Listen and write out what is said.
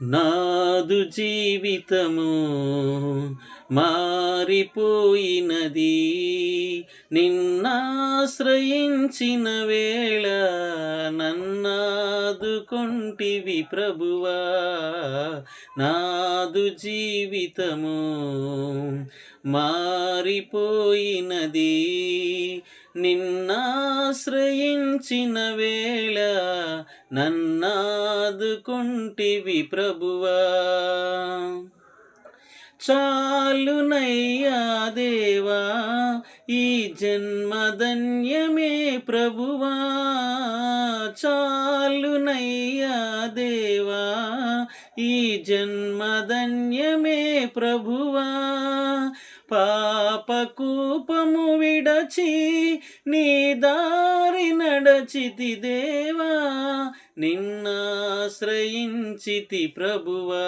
నాదు జీవితము మారిపోయినది, నిన్నాశ్రయించిన వేళ నన్నాదుకొంటివి ప్రభువా. నాదు జీవితము మారిపోయినది, నిన్నాశ్రయించిన వేళ నన్నాదుకొంటివి ప్రభువా. చాలునయ్యా దేవా ఈ జన్మధన్యమే ప్రభువా. చాలునయ్యా దేవా ఈ జన్మధన్యమే ప్రభువా. పాపకూపము విడచి నీ దారి నడచితి దేవా, నిన్నాశ్రయించితి ప్రభువా.